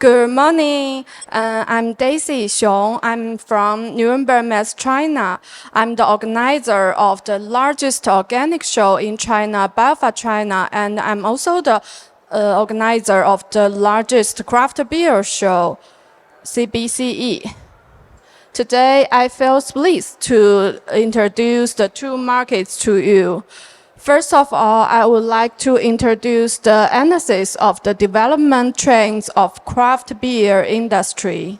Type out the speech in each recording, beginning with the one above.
Good morning. I'm Daisy XIONG. I'm from NurnebergMesse China. I'm the organizer of the largest organic show in China, BEVERAGE China, and I'm also the organizer of the largest craft beer show, CBCE. Today, I feel pleased to introduce the two markets to you. First of all, I would like to introduce the analysis of the development trends of craft beer industry.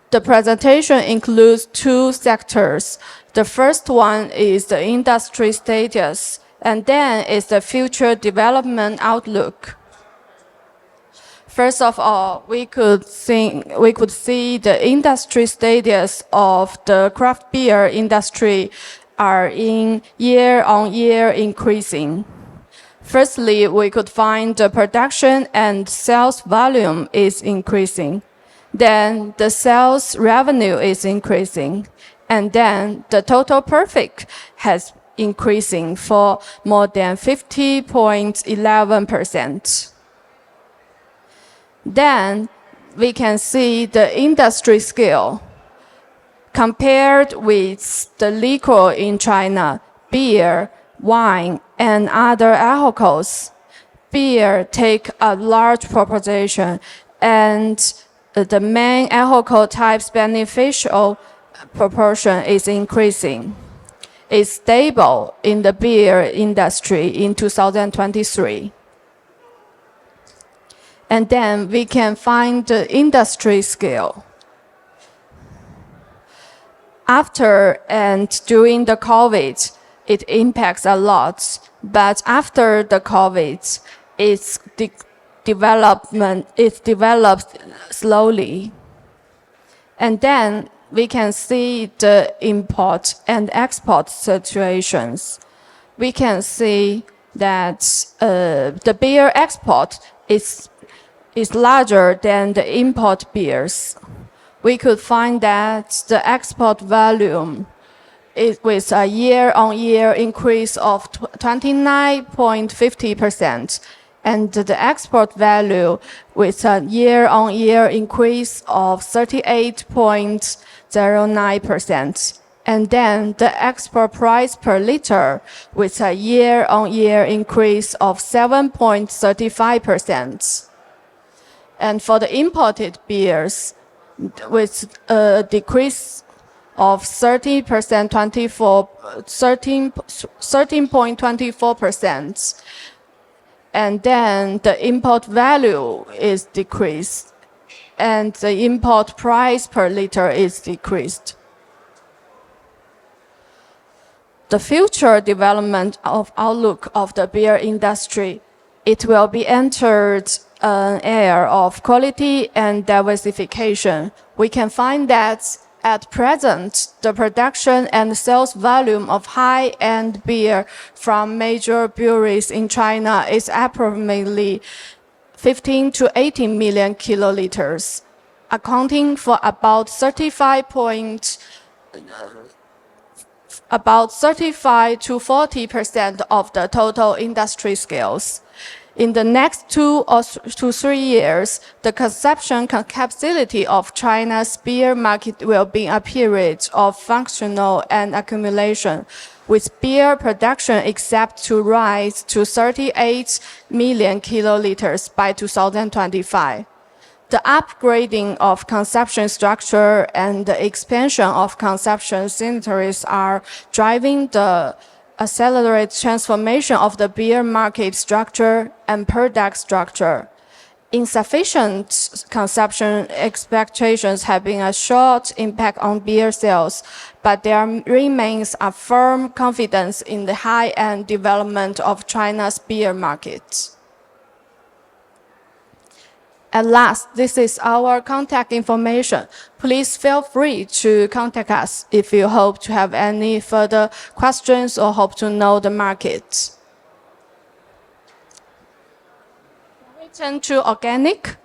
The presentation includes two sectors. The first one is the industry status, and then is the future development outlook. First of all, we could see the industry status of the craft beer industry are in year-on-year increasing. Firstly, we could find the production and sales volume is increasing. Then the sales revenue is increasing. And then the total profit has increasing for more than 50.11%. Then we can see the industry scale. Compared with the liquor in China, beer, wine, and other alcohols, beer take a large proportion, and the main alcohol type's beneficial proportion is increasing. It's stable in the beer industry in 2023. And then we can find the industry scale. After and during the COVID, it impacts a lot. But after the COVID, it developed slowly. And then we can see the import and export situations. We can see that the beer export is larger than the import beers. We could find that the export volume is with a year-on-year increase of 29.50%, and the export value with a year-on-year increase of 38.09%. And then the export price per liter with a year-on-year increase of 7.35%. And for the imported beers, with a decrease of 13.24%. And then the import value is decreased, and the import price per liter is decreased. The future development of outlook of the beer industry, it will be entered an era of quality and diversification. We can find that at present, the production and sales volume of high-end beer from major breweries in China is approximately 15 to 18 million kiloliters, accounting for about 35 to 40% of the total industry scales. In the next 2 to 3 years, the consumption capacity of China's beer market will be a period of functional and accumulation, with beer production expected to rise to 38 million kiloliters by 2025. The upgrading of consumption structure and the expansion of consumption centers are driving the accelerated transformation of the beer market structure and product structure. Insufficient consumption expectations have been a short impact on beer sales, but there remains a firm confidence in the high-end development of China's beer market. At last, this is our contact information. Please feel free to contact us if you hope to have any further questions or hope to know the market. Return to organic.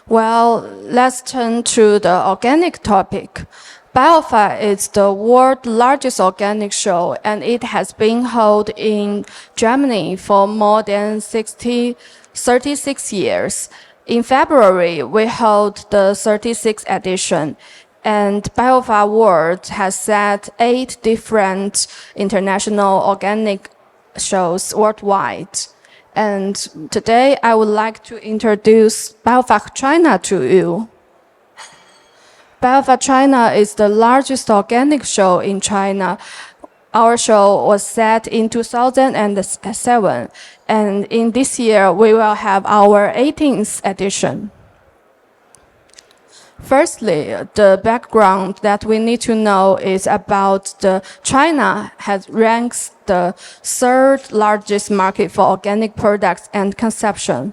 Well, let's turn to the organic topic. BioFest is the world's largest organic show, and it has been held in Germany for more than 36 years. In February, we held the 36th edition, and BioFest World has set 8 different international organic shows worldwide. And today, I would like to introduce BioFest China to you. BioFest China is the largest organic show in China. Our show was set in 2007, and in this year, we will have our 18th edition. Firstly, the background that we need to know is about China has ranks the 3rd largest market for organic products and consumption.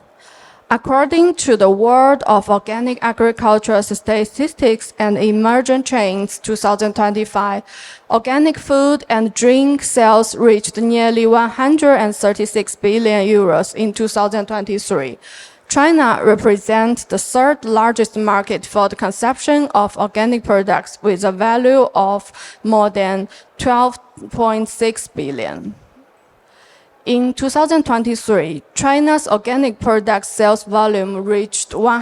According to the World of Organic Agriculture Statistics and Emerging Trends 2025, organic food and drink sales reached nearly 136 billion euros in 2023. China represents the 3rd largest market for the consumption of organic products with a value of more than 12.6 billion. In 2023, China's organic product sales volume reached more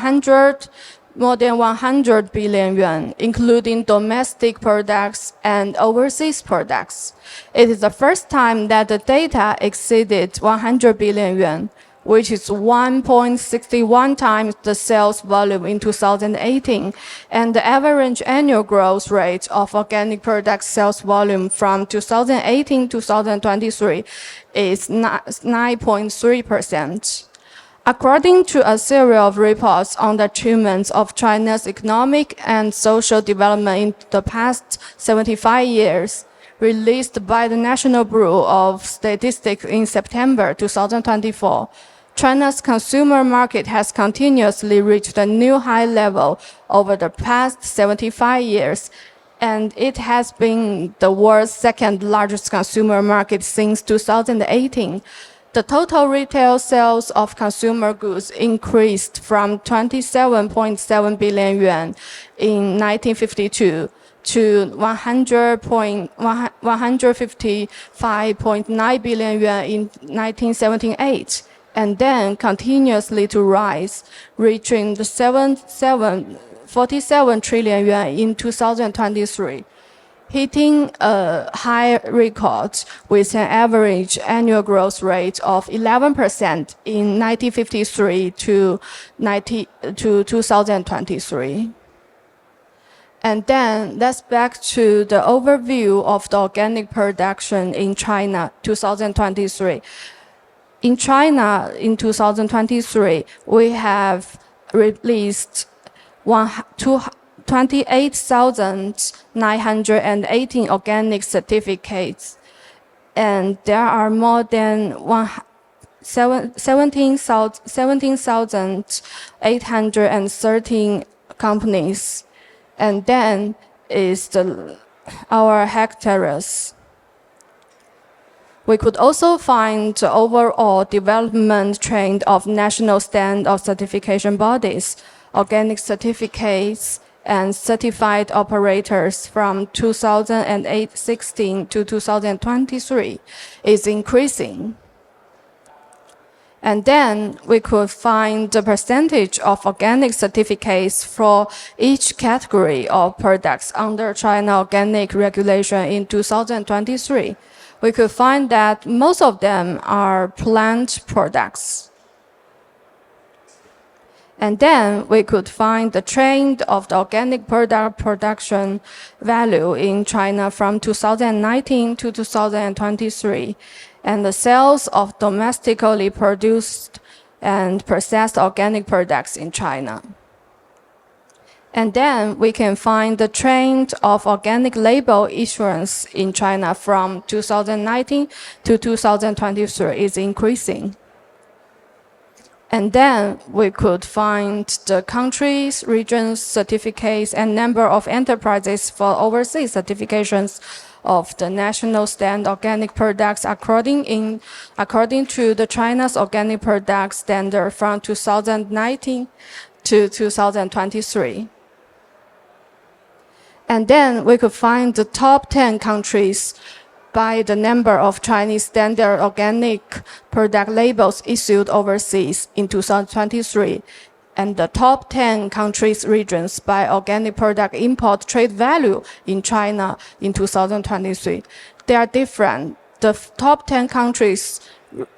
than 100 billion yuan, including domestic products and overseas products. It is the first time that the data exceeded 100 billion yuan, which is 1.61 times the sales volume in 2018, and the average annual growth rate of organic product sales volume from 2018 to 2023 is 9.3%. According to a series of reports on the achievements of China's economic and social development in the past 75 years, released by the National Bureau of Statistics in September 2024, China's consumer market has continuously reached a new high level over the past 75 years, and it has been the world's 2nd largest consumer market since 2018. The total retail sales of consumer goods increased from 27.7 billion yuan in 1952 to 155.9 billion yuan in 1978, and then continuously to rise, reaching the 47 trillion yuan in 2023, hitting a high record with an average annual growth rate of 11% in 1953 to 2023. And then let's back to the overview of the organic production in China 2023. In China, in 2023, we have released 28,918 organic certificates, and there are more than 17,813 companies, and then is our hectares. We could also find the overall development trend of national stand of certification bodies, organic certificates, and certified operators from 2016 to 2023 is increasing. And then we could find the percentage of organic certificates for each category of products under China Organic Regulation in 2023. We could find that most of them are plant products. And then we could find the trend of the organic product production value in China from 2019 to 2023, and the sales of domestically produced and processed organic products in China. And then we can find the trend of organic label issuance in China from 2019 to 2023 is increasing. And then we could find the countries, regions, certificates, and number of enterprises for overseas certifications of the national stand organic products according to the China's organic product standard from 2019 to 2023. And then we could find the top 10 countries by the number of Chinese standard organic product labels issued overseas in 2023, and the top 10 countries regions by organic product import trade value in China in 2023. They are different. The top 10 countries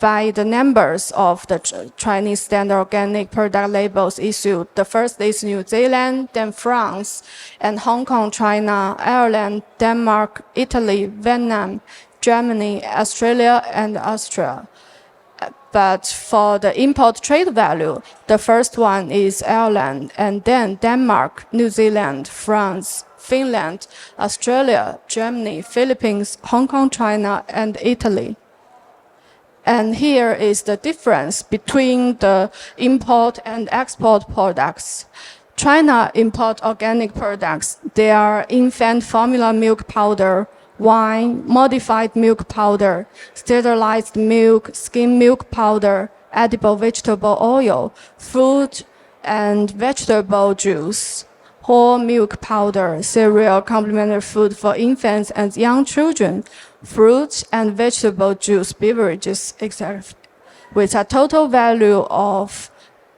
by the numbers of the Chinese standard organic product labels issued. The first is New Zealand, then France, and Hong Kong, China, Ireland, Denmark, Italy, Vietnam, Germany, Australia, and Austria. But for the import trade value, the first one is Ireland, and then Denmark, New Zealand, France, Finland, Australia, Germany, Philippines, Hong Kong, China, and Italy. And here is the difference between the import and export products. China import organic products. They are infant formula milk powder, wine, modified milk powder, sterilized milk, skim milk powder, edible vegetable oil, fruit and vegetable juice, whole milk powder, cereal complementary food for infants and young children, fruit and vegetable juice beverages, etc., with a total value of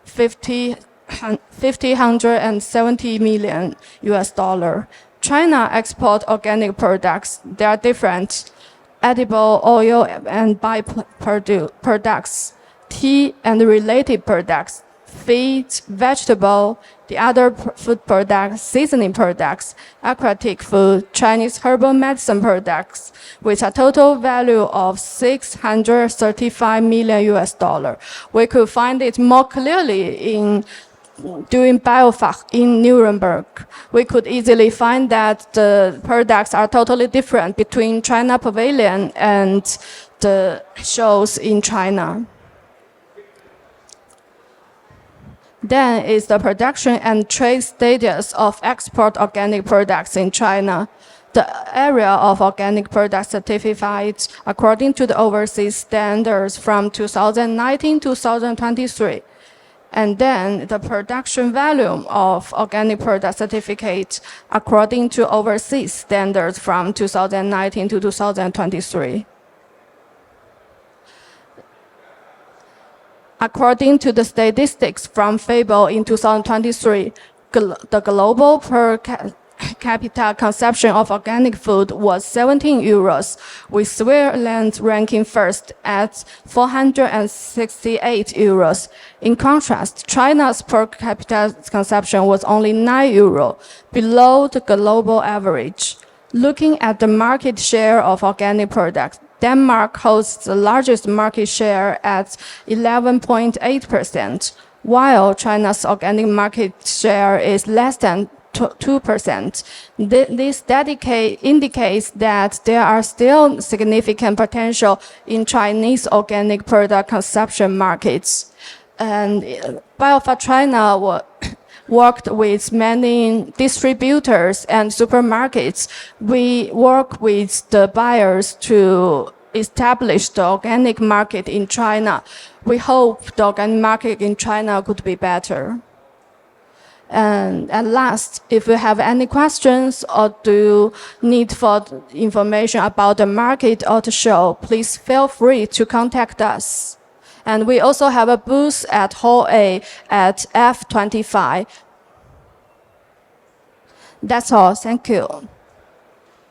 170 million US dollar. China export organic products. They are different. Edible oil and by-products, tea and related products, feed, vegetable, the other food products, seasoning products, aquatic food, Chinese herbal medicine products, with a total value of 635 million US dollar. We could find it more clearly in doing BioFach in Nuremberg. We could easily find that the products are totally different between China Pavilion and the shows in China. Then is the production and trade status of export organic products in China. The area of organic products certified according to the overseas standards from 2019 to 2023. And then the production volume of organic product certificate according to overseas standards from 2019 to 2023. According to the statistics from FABLE in 2023, the global per capita consumption of organic food was 17 euros, with Switzerland ranking first at 468 euros. In contrast, China's per capita consumption was only 9 euro, below the global average. Looking at the market share of organic products, Denmark holds the largest market share at 11.8%, while China's organic market share is less than 2%. This indicates that there are still significant potential in Chinese organic product consumption markets. And BioFach China worked with many distributors and supermarkets. We work with the buyers to establish the organic market in China. We hope the organic market in China could be better. And at last, if you have any questions or do need for information about the market or the show, please feel free to contact us. And we also have a booth at Hall A at F25. That's all. Thank you.